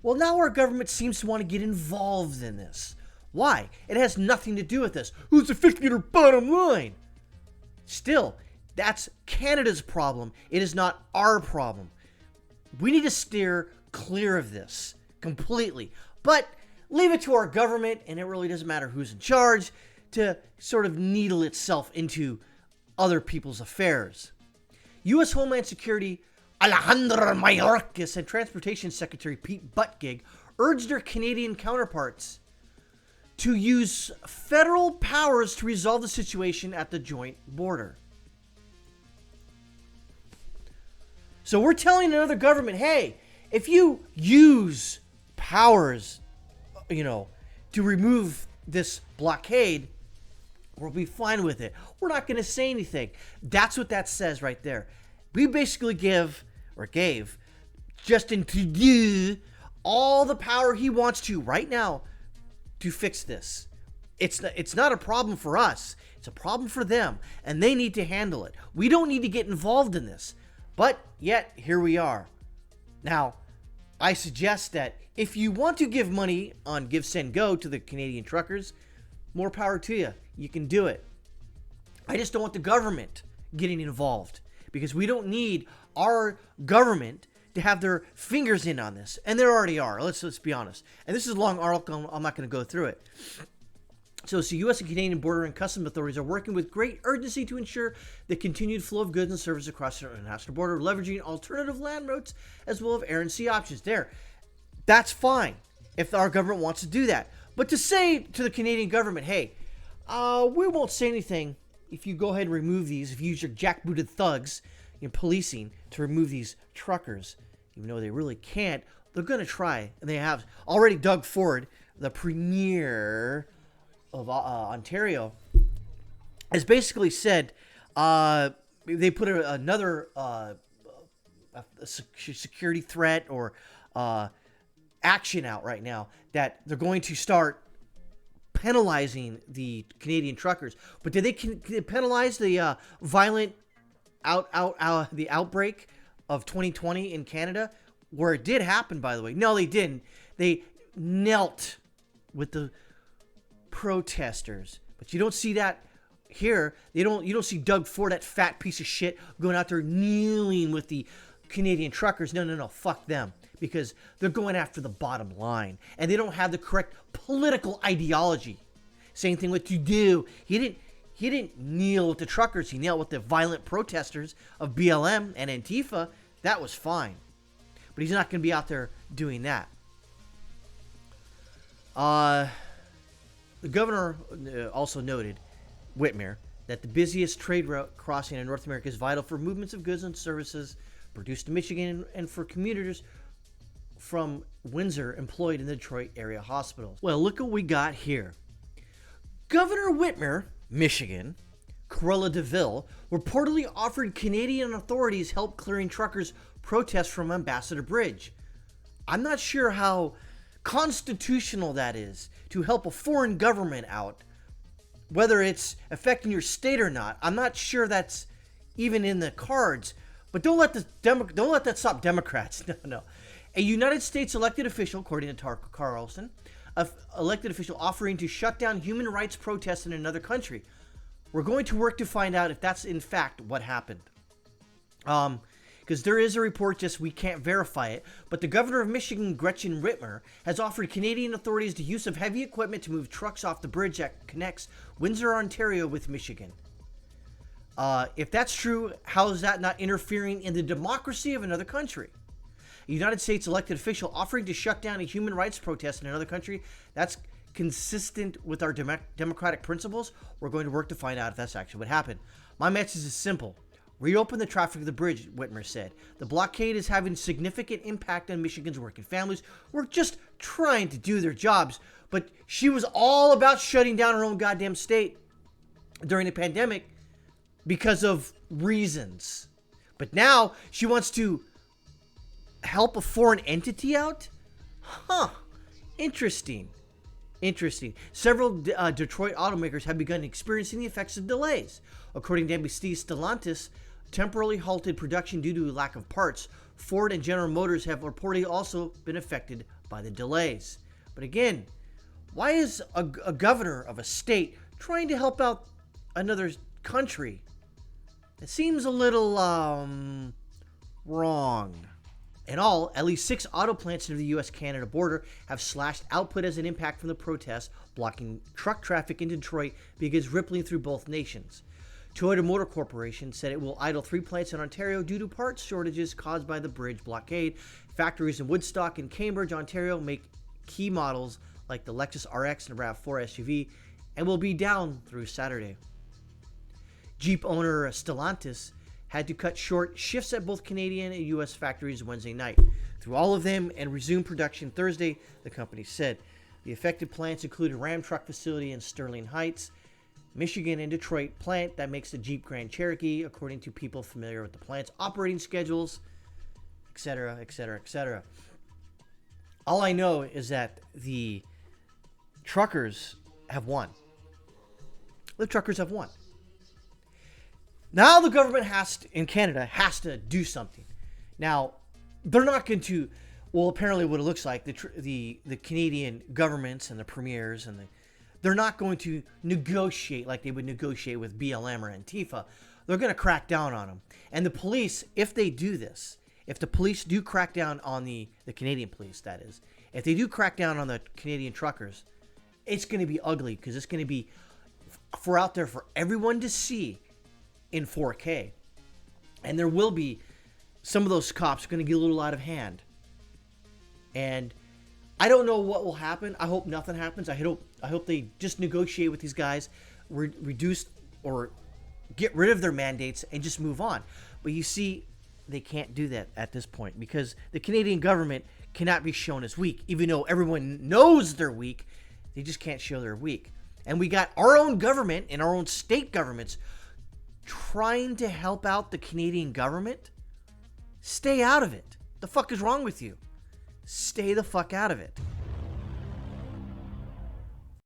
Well, now our government seems to want to get involved in this. Why? It has nothing to do with this. Who's affecting our bottom line? Still, that's Canada's problem. It is not our problem. We need to steer clear of this completely. But leave it to our government, and it really doesn't matter who's in charge, to sort of needle itself into other people's affairs. U.S. Homeland Security Alejandro Mayorkas and Transportation Secretary Pete Buttigieg urged their Canadian counterparts to use federal powers to resolve the situation at the joint border. So we're telling another government, hey, if you use powers, to remove this blockade, we'll be fine with it. We're not going to say anything. That's what that says right there. We basically gave Justin Trudeau all the power he wants to right now to fix this. It's not a problem for us. It's a problem for them, and they need to handle it. We don't need to get involved in this. But yet, here we are. Now, I suggest that if you want to give money on Give, Send, Go to the Canadian truckers, more power to you. You can do it. I just don't want the government getting involved, because we don't need our government to have their fingers in on this. And there already are. Let's be honest. And this is a long article. I'm not going to go through it. So U.S. and Canadian border and customs authorities are working with great urgency to ensure the continued flow of goods and services across the international border, leveraging alternative land routes as well as air and sea options. That's fine if our government wants to do that. But to say to the Canadian government, hey, we won't say anything if you go ahead and remove these, if you use your jackbooted thugs in policing to remove these truckers, even though they really can't, they're going to try. And they have already. Doug Ford, the premier of Ontario, has basically said they put another security threat or action out right now that they're going to start penalizing the Canadian truckers. But did they penalize the violent the outbreak of 2020 in Canada, where it did happen, by the way? No, they didn't. They knelt with the protesters, but you don't see that here. You don't see Doug Ford, that fat piece of shit, going out there kneeling with the Canadian truckers. No, fuck them, because they're going after the bottom line, and they don't have the correct political ideology. Same thing with Trudeau. He didn't kneel with the truckers. He knelt with the violent protesters of BLM and Antifa. That was fine, but he's not going to be out there doing that. The governor also noted, Whitmer, that the busiest trade route crossing in North America is vital for movements of goods and services produced in Michigan and for commuters from Windsor employed in the Detroit area hospitals. Well, look what we got here. Governor Whitmer, Michigan, Cruella DeVille, reportedly offered Canadian authorities help clearing truckers' protests from Ambassador Bridge. I'm not sure how constitutional that is to help a foreign government out, whether it's affecting your state or not. I'm not sure that's even in the cards. But don't let that stop Democrats. No. A United States elected official, according to Tucker Carlson, an elected official offering to shut down human rights protests in another country. We're going to work to find out if that's in fact what happened. Because there is a report, just we can't verify it. But the governor of Michigan, Gretchen Whitmer, has offered Canadian authorities the use of heavy equipment to move trucks off the bridge that connects Windsor, Ontario with Michigan. If that's true, how is that not interfering in the democracy of another country? A United States elected official offering to shut down a human rights protest in another country, that's consistent with our democratic principles. We're going to work to find out if that's actually what happened. My message is simple. Reopen the traffic of the bridge, Whitmer said. The blockade is having significant impact on Michigan's working families. We're just trying to do their jobs. But she was all about shutting down her own goddamn state during the pandemic because of reasons. But now she wants to help a foreign entity out? Interesting. Several Detroit automakers have begun experiencing the effects of delays. According to NBC's Stellantis, temporarily halted production due to a lack of parts Ford and General Motors have reportedly also been affected by the delays. But again, why is a governor of a state trying to help out another country? It seems a little, wrong. In all, at least 6 auto plants near the U.S.-Canada border have slashed output as an impact from the protests, blocking truck traffic in Detroit begins rippling through both nations. Toyota Motor Corporation said it will idle 3 plants in Ontario due to parts shortages caused by the bridge blockade. Factories in Woodstock and Cambridge, Ontario make key models like the Lexus RX and RAV4 SUV and will be down through Saturday. Jeep owner Stellantis had to cut short shifts at both Canadian and U.S. factories Wednesday night. Through all of them and resume production Thursday, the company said. The affected plants include a Ram truck facility in Sterling Heights, Michigan, and Detroit plant that makes the Jeep Grand Cherokee, according to people familiar with the plant's operating schedules, etc., etc., etc. All I know is that the truckers have won. The truckers have won. Now the government in Canada has to do something. Now, they're not going to, well, apparently what it looks like, the Canadian governments and the premiers they're not going to negotiate like they would negotiate with BLM or Antifa. They're going to crack down on them. And the police, if they do this, if the police do crack down on the Canadian police, that is, if they do crack down on the Canadian truckers, it's going to be ugly because it's going to be out there for everyone to see in 4K. And there will be some of those cops going to get a little out of hand. And I don't know what will happen. I hope nothing happens. I hope they just negotiate with these guys, reduce or get rid of their mandates and just move on. But you see, they can't do that at this point because the Canadian government cannot be shown as weak. Even though everyone knows they're weak, they just can't show they're weak. And we got our own government and our own state governments trying to help out the Canadian government. Stay out of it. The fuck is wrong with you? Stay the fuck out of it.